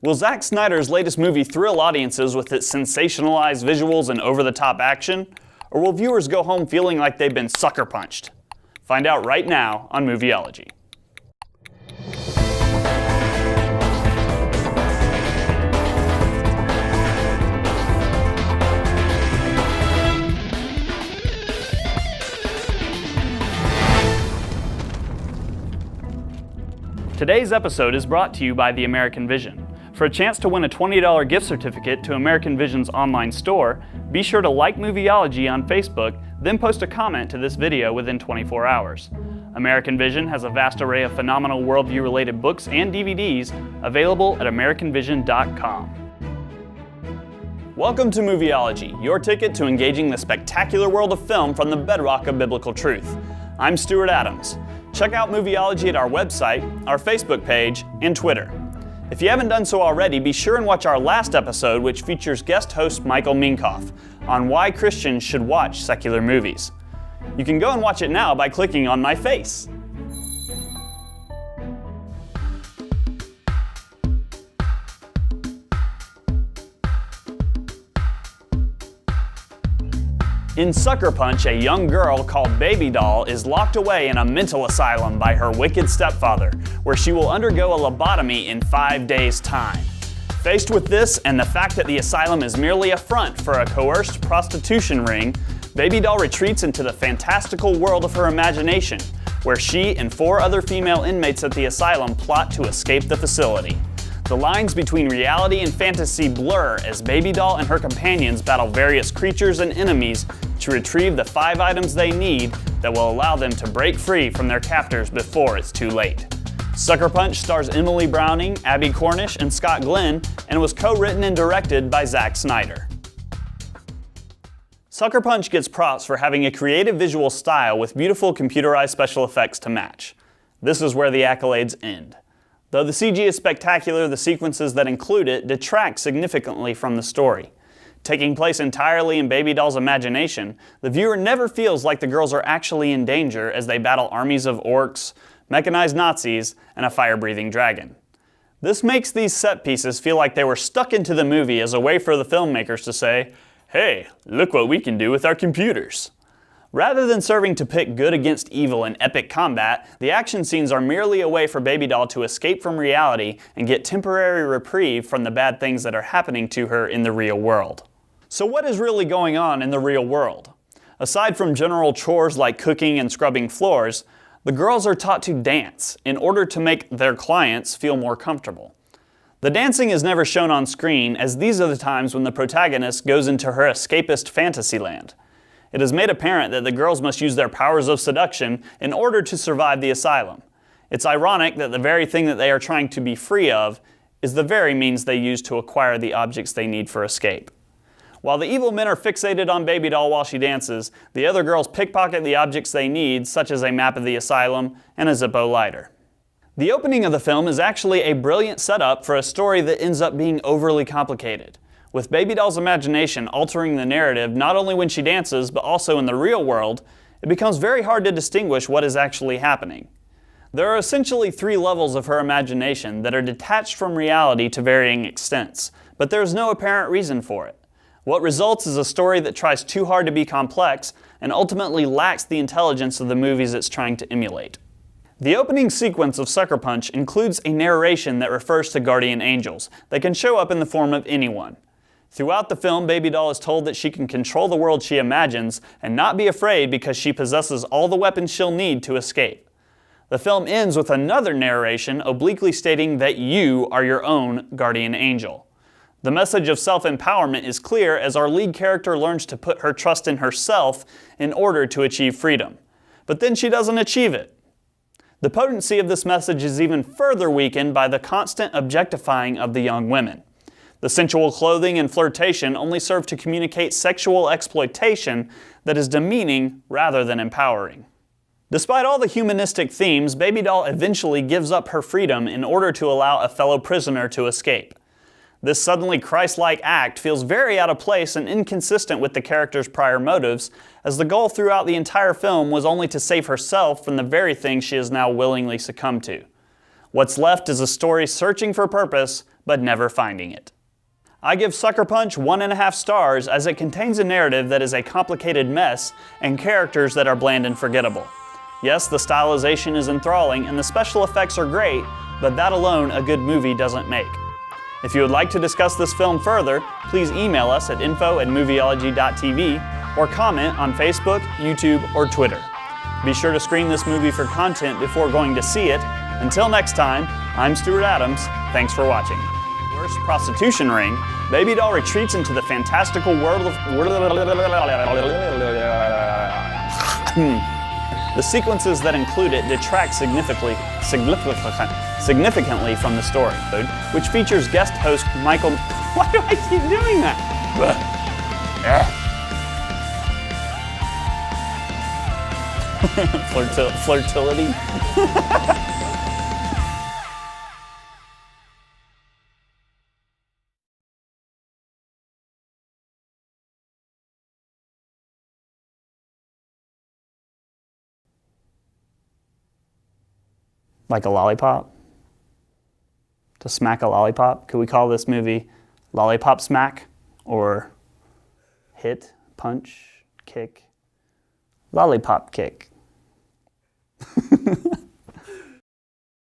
Will Zack Snyder's latest movie thrill audiences with its sensationalized visuals and over-the-top action? Or will viewers go home feeling like they've been sucker punched? Find out right now on Movieology. Today's episode is brought to you by the American Vision. For a chance to win a $20 gift certificate to American Vision's online store, be sure to like Movieology on Facebook, then post a comment to this video within 24 hours. American Vision has a vast array of phenomenal worldview-related books and DVDs available at AmericanVision.com. Welcome to Movieology, your ticket to engaging the spectacular world of film from the bedrock of biblical truth. I'm Stewart Adams. Check out Movieology at our website, our Facebook page, and Twitter. If you haven't done so already, be sure and watch our last episode, which features guest host Michael Minkoff, on why Christians should watch secular movies. You can go and watch it now by clicking on my face. In Sucker Punch, a young girl called Baby Doll is locked away in a mental asylum by her wicked stepfather, where she will undergo a lobotomy in 5 days' time. Faced with this and the fact that the asylum is merely a front for a coerced prostitution ring, Baby Doll retreats into the fantastical world of her imagination, where she and 4 other female inmates at the asylum plot to escape the facility. The lines between reality and fantasy blur as Baby Doll and her companions battle various creatures and enemies to retrieve the 5 items they need that will allow them to break free from their captors before it's too late. Sucker Punch stars Emily Browning, Abby Cornish, and Scott Glenn, and was co-written and directed by Zack Snyder. Sucker Punch gets props for having a creative visual style with beautiful computerized special effects to match. This is where the accolades end. Though the CG is spectacular, the sequences that include it detract significantly from the story. Taking place entirely in Baby Doll's imagination, the viewer never feels like the girls are actually in danger as they battle armies of orcs, mechanized Nazis, and a fire-breathing dragon. This makes these set pieces feel like they were stuck into the movie as a way for the filmmakers to say, "Hey, look what we can do with our computers." Rather than serving to pit good against evil in epic combat, the action scenes are merely a way for Baby Doll to escape from reality and get temporary reprieve from the bad things that are happening to her in the real world. So what is really going on in the real world? Aside from general chores like cooking and scrubbing floors, the girls are taught to dance in order to make their clients feel more comfortable. The dancing is never shown on screen, as these are the times when the protagonist goes into her escapist fantasy land. It is made apparent that the girls must use their powers of seduction in order to survive the asylum. It's ironic that the very thing that they are trying to be free of is the very means they use to acquire the objects they need for escape. While the evil men are fixated on Baby Doll while she dances, the other girls pickpocket the objects they need, such as a map of the asylum and a Zippo lighter. The opening of the film is actually a brilliant setup for a story that ends up being overly complicated, with Baby Doll's imagination altering the narrative not only when she dances, but also in the real world. It becomes very hard to distinguish what is actually happening. There are essentially 3 levels of her imagination that are detached from reality to varying extents, but there is no apparent reason for it. What results is a story that tries too hard to be complex and ultimately lacks the intelligence of the movies it's trying to emulate. The opening sequence of Sucker Punch includes a narration that refers to guardian angels that can show up in the form of anyone. Throughout the film, Baby Doll is told that she can control the world she imagines and not be afraid because she possesses all the weapons she'll need to escape. The film ends with another narration obliquely stating that you are your own guardian angel. The message of self-empowerment is clear as our lead character learns to put her trust in herself in order to achieve freedom. But then she doesn't achieve it. The potency of this message is even further weakened by the constant objectifying of the young women. The sensual clothing and flirtation only serve to communicate sexual exploitation that is demeaning rather than empowering. Despite all the humanistic themes, Baby Doll eventually gives up her freedom in order to allow a fellow prisoner to escape. This suddenly Christ-like act feels very out of place and inconsistent with the character's prior motives, as the goal throughout the entire film was only to save herself from the very thing she has now willingly succumbed to. What's left is a story searching for purpose, but never finding it. I give Sucker Punch 1.5 stars as it contains a narrative that is a complicated mess and characters that are bland and forgettable. Yes, the stylization is enthralling and the special effects are great, but that alone a good movie doesn't make. If you would like to discuss this film further, please email us at info@movieology.tv or comment on Facebook, YouTube, or Twitter. Be sure to screen this movie for content before going to see it. Until next time, I'm Stewart Adams. Thanks for watching. Worst prostitution ring, Baby Doll retreats into the fantastical world of... The sequences that include it detract significantly from the story, which features guest host Michael... Why do I keep doing that? Flirtility? Like a lollipop? To smack a lollipop? Could we call this movie Lollipop Smack? Or hit, punch, kick, lollipop kick?